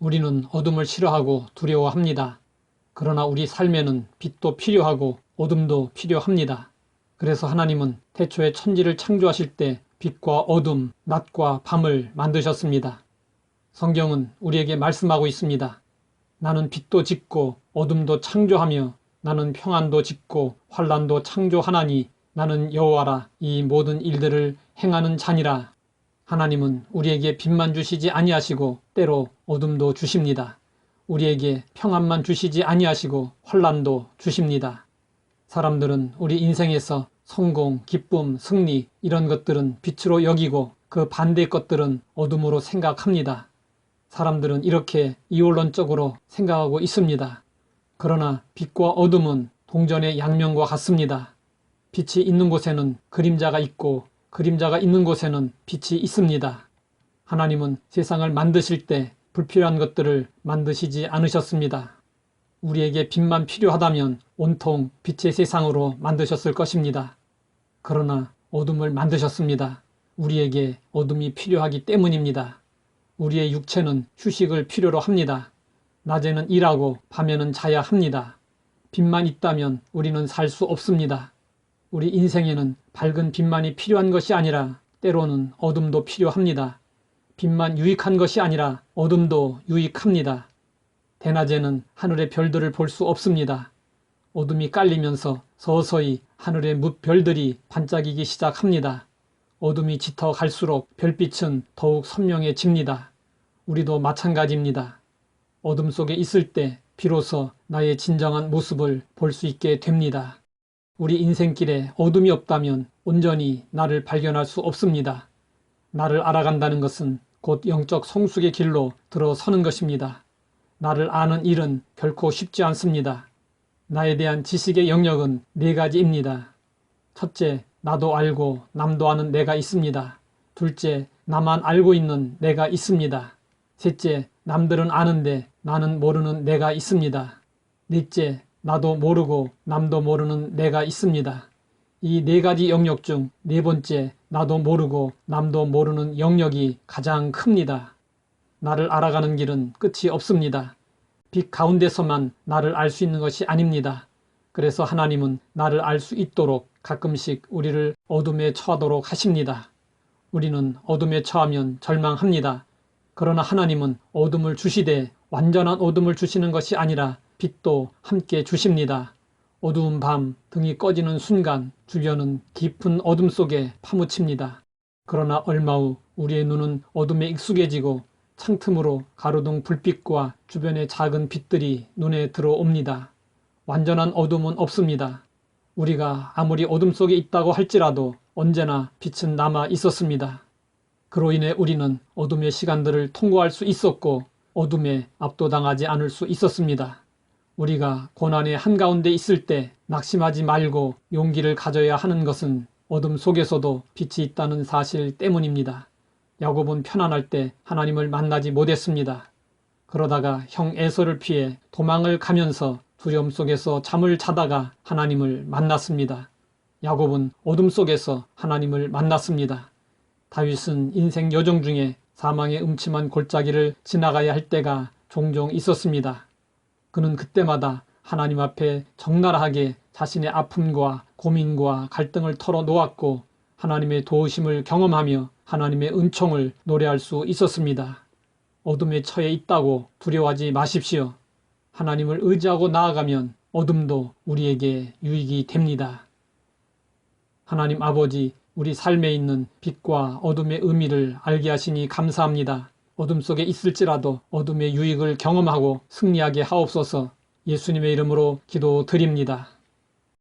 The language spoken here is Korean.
우리는 어둠을 싫어하고 두려워합니다. 그러나 우리 삶에는 빛도 필요하고 어둠도 필요합니다. 그래서 하나님은 태초에 천지를 창조하실 때 빛과 어둠, 낮과 밤을 만드셨습니다. 성경은 우리에게 말씀하고 있습니다. 나는 빛도 짓고 어둠도 창조하며 나는 평안도 짓고 환난도 창조하나니 나는 여호와라. 이 모든 일들을 행하는 자니라. 하나님은 우리에게 빛만 주시지 아니하시고 때로 어둠도 주십니다. 우리에게 평안만 주시지 아니하시고 환난도 주십니다. 사람들은 우리 인생에서 성공, 기쁨, 승리 이런 것들은 빛으로 여기고 그 반대의 것들은 어둠으로 생각합니다. 사람들은 이렇게 이원론적으로 생각하고 있습니다. 그러나 빛과 어둠은 동전의 양면과 같습니다. 빛이 있는 곳에는 그림자가 있고 그림자가 있는 곳에는 빛이 있습니다. 하나님은 세상을 만드실 때 불필요한 것들을 만드시지 않으셨습니다. 우리에게 빛만 필요하다면 온통 빛의 세상으로 만드셨을 것입니다. 그러나 어둠을 만드셨습니다. 우리에게 어둠이 필요하기 때문입니다. 우리의 육체는 휴식을 필요로 합니다. 낮에는 일하고 밤에는 자야 합니다. 빛만 있다면 우리는 살 수 없습니다. 우리 인생에는 밝은 빛만이 필요한 것이 아니라 때로는 어둠도 필요합니다. 빛만 유익한 것이 아니라 어둠도 유익합니다. 대낮에는 하늘의 별들을 볼 수 없습니다. 어둠이 깔리면서 서서히 하늘의 뭇별들이 반짝이기 시작합니다. 어둠이 짙어 갈수록 별빛은 더욱 선명해집니다. 우리도 마찬가지입니다. 어둠 속에 있을 때 비로소 나의 진정한 모습을 볼 수 있게 됩니다. 우리 인생길에 어둠이 없다면 온전히 나를 발견할 수 없습니다. 나를 알아간다는 것은 곧 영적 성숙의 길로 들어서는 것입니다. 나를 아는 일은 결코 쉽지 않습니다. 나에 대한 지식의 영역은 4가지입니다. 첫째, 나도 알고 남도 아는 내가 있습니다. 둘째, 나만 알고 있는 내가 있습니다. 셋째, 남들은 아는데 나는 모르는 내가 있습니다. 넷째, 나도 모르고 남도 모르는 내가 있습니다. 이 4가지 영역 중 4번째, 나도 모르고 남도 모르는 영역이 가장 큽니다. 나를 알아가는 길은 끝이 없습니다. 빛 가운데서만 나를 알 수 있는 것이 아닙니다. 그래서 하나님은 나를 알 수 있도록 가끔씩 우리를 어둠에 처하도록 하십니다. 우리는 어둠에 처하면 절망합니다. 그러나 하나님은 어둠을 주시되 완전한 어둠을 주시는 것이 아니라 빛도 함께 주십니다. 어두운 밤 등이 꺼지는 순간 주변은 깊은 어둠 속에 파묻힙니다. 그러나 얼마 후 우리의 눈은 어둠에 익숙해지고 창틈으로 가로등 불빛과 주변의 작은 빛들이 눈에 들어옵니다. 완전한 어둠은 없습니다. 우리가 아무리 어둠 속에 있다고 할지라도 언제나 빛은 남아 있었습니다. 그로 인해 우리는 어둠의 시간들을 통과할 수 있었고 어둠에 압도당하지 않을 수 있었습니다. 우리가 고난의 한가운데 있을 때 낙심하지 말고 용기를 가져야 하는 것은 어둠 속에서도 빛이 있다는 사실 때문입니다. 야곱은 편안할 때 하나님을 만나지 못했습니다. 그러다가 형 에서를 피해 도망을 가면서 두려움 속에서 잠을 자다가 하나님을 만났습니다. 야곱은 어둠 속에서 하나님을 만났습니다. 다윗은 인생 여정 중에 사망의 음침한 골짜기를 지나가야 할 때가 종종 있었습니다. 그는 그때마다 하나님 앞에 적나라하게 자신의 아픔과 고민과 갈등을 털어놓았고 하나님의 도우심을 경험하며 하나님의 은총을 노래할 수 있었습니다. 어둠에 처해 있다고 두려워하지 마십시오. 하나님을 의지하고 나아가면 어둠도 우리에게 유익이 됩니다. 하나님 아버지, 우리 삶에 있는 빛과 어둠의 의미를 알게 하시니 감사합니다. 어둠 속에 있을지라도 어둠의 유익을 경험하고 승리하게 하옵소서. 예수님의 이름으로 기도드립니다.